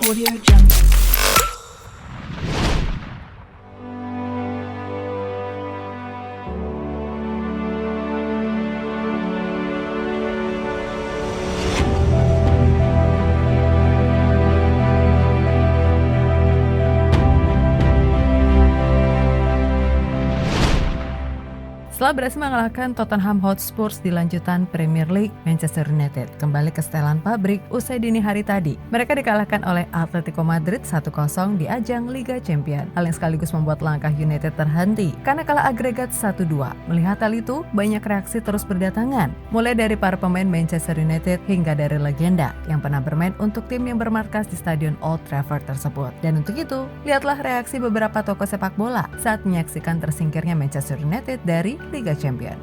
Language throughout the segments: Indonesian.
AudioJungle. Setelah berhasil mengalahkan Tottenham Hotspur di lanjutan Premier League, Manchester United kembali ke setelan pabrik usai dini hari tadi. Mereka dikalahkan oleh Atletico Madrid 1-0 di ajang Liga Champions. Hal yang sekaligus membuat langkah United terhenti karena kalah agregat 1-2. Melihat hal itu, banyak reaksi terus berdatangan, mulai dari para pemain Manchester United hingga dari legenda yang pernah bermain untuk tim yang bermarkas di Stadion Old Trafford tersebut. Dan untuk itu, lihatlah reaksi beberapa tokoh sepak bola saat menyaksikan tersingkirnya Manchester United dari Liga Champions.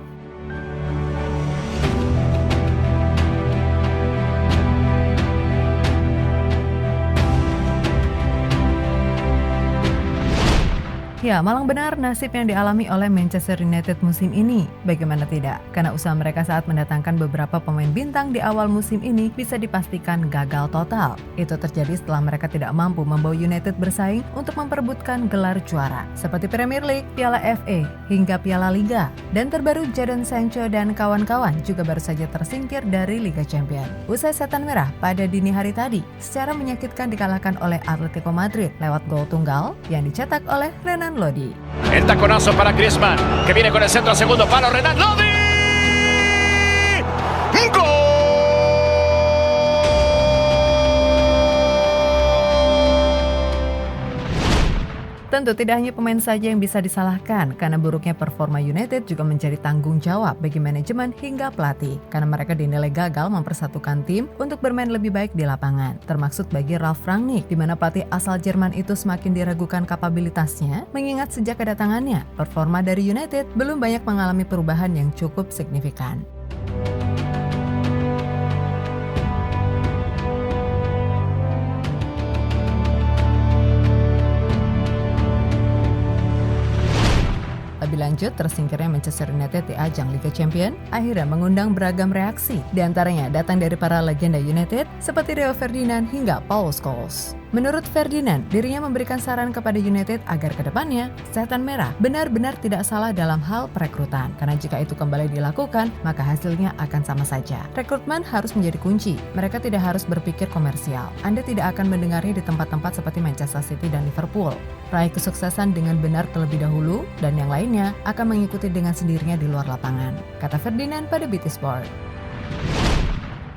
Ya, malang benar nasib yang dialami oleh Manchester United musim ini. Bagaimana tidak? Karena usaha mereka saat mendatangkan beberapa pemain bintang di awal musim ini bisa dipastikan gagal total. Itu terjadi setelah mereka tidak mampu membawa United bersaing untuk memperebutkan gelar juara, seperti Premier League, Piala FA, hingga Piala Liga. Dan terbaru Jadon Sancho dan kawan-kawan juga baru saja tersingkir dari Liga Champions. Usai setan merah pada dini hari tadi, secara menyakitkan dikalahkan oleh Atletico Madrid lewat gol tunggal yang dicetak oleh Renan Lodi. El taconazo para Griezmann, que viene con el centro al segundo palo. Renan Lodi. ¡Gol! Tentu tidak hanya pemain saja yang bisa disalahkan, karena buruknya performa United juga menjadi tanggung jawab bagi manajemen hingga pelatih, karena mereka dinilai gagal mempersatukan tim untuk bermain lebih baik di lapangan. Termaksud bagi Ralf Rangnick, di mana pelatih asal Jerman itu semakin diragukan kapabilitasnya, mengingat sejak kedatangannya, performa dari United belum banyak mengalami perubahan yang cukup signifikan. Lebih lanjut, tersingkirnya Manchester United di ajang Liga Champions akhirnya mengundang beragam reaksi. Di antaranya datang dari para legenda United seperti Rio Ferdinand hingga Paul Scholes. Menurut Ferdinand, dirinya memberikan saran kepada United agar kedepannya setan merah benar-benar tidak salah dalam hal perekrutan, karena jika itu kembali dilakukan, maka hasilnya akan sama saja. Rekrutmen harus menjadi kunci. Mereka tidak harus berpikir komersial. Anda tidak akan mendengarnya di tempat-tempat seperti Manchester City dan Liverpool. Raih kesuksesan dengan benar terlebih dahulu, dan yang lainnya akan mengikuti dengan sendirinya di luar lapangan, kata Ferdinand pada BT Sport.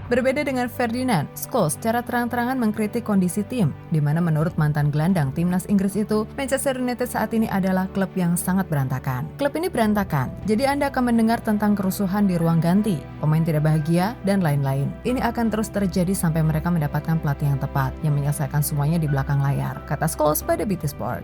Berbeda dengan Ferdinand, Scholes secara terang-terangan mengkritik kondisi tim, di mana menurut mantan gelandang timnas Inggris itu, Manchester United saat ini adalah klub yang sangat berantakan. Klub ini berantakan, jadi Anda akan mendengar tentang kerusuhan di ruang ganti, pemain tidak bahagia, dan lain-lain. Ini akan terus terjadi sampai mereka mendapatkan pelatih yang tepat, yang menyelesaikan semuanya di belakang layar, kata Scholes pada BT Sport.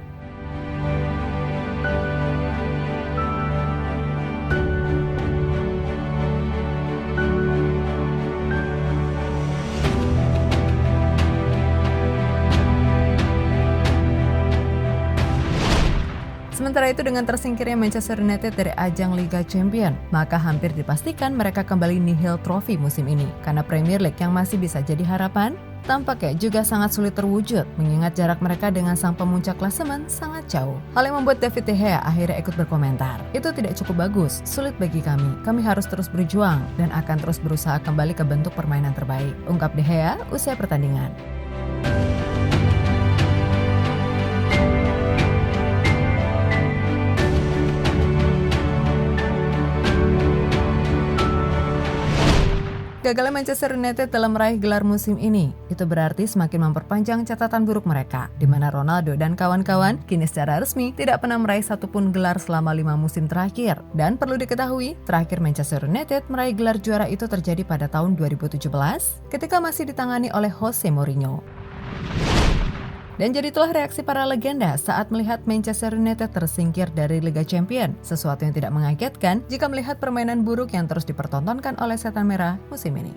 Sementara itu, dengan tersingkirnya Manchester United dari ajang Liga Champions, maka hampir dipastikan mereka kembali nihil trofi musim ini. Karena Premier League yang masih bisa jadi harapan, tampaknya juga sangat sulit terwujud, mengingat jarak mereka dengan sang pemuncak klasemen sangat jauh. Hal yang membuat David De Gea akhirnya ikut berkomentar, "Itu tidak cukup bagus, sulit bagi kami. Kami harus terus berjuang dan akan terus berusaha kembali ke bentuk permainan terbaik," ungkap De Gea usai pertandingan. Gagalnya Manchester United dalam meraih gelar musim ini, itu berarti semakin memperpanjang catatan buruk mereka, di mana Ronaldo dan kawan-kawan kini secara resmi tidak pernah meraih satupun gelar selama 5 musim terakhir. Dan perlu diketahui, terakhir Manchester United meraih gelar juara itu terjadi pada tahun 2017, ketika masih ditangani oleh Jose Mourinho. Dan jadi itulah reaksi para legenda saat melihat Manchester United tersingkir dari Liga Champions. Sesuatu yang tidak mengagetkan jika melihat permainan buruk yang terus dipertontonkan oleh setan merah musim ini.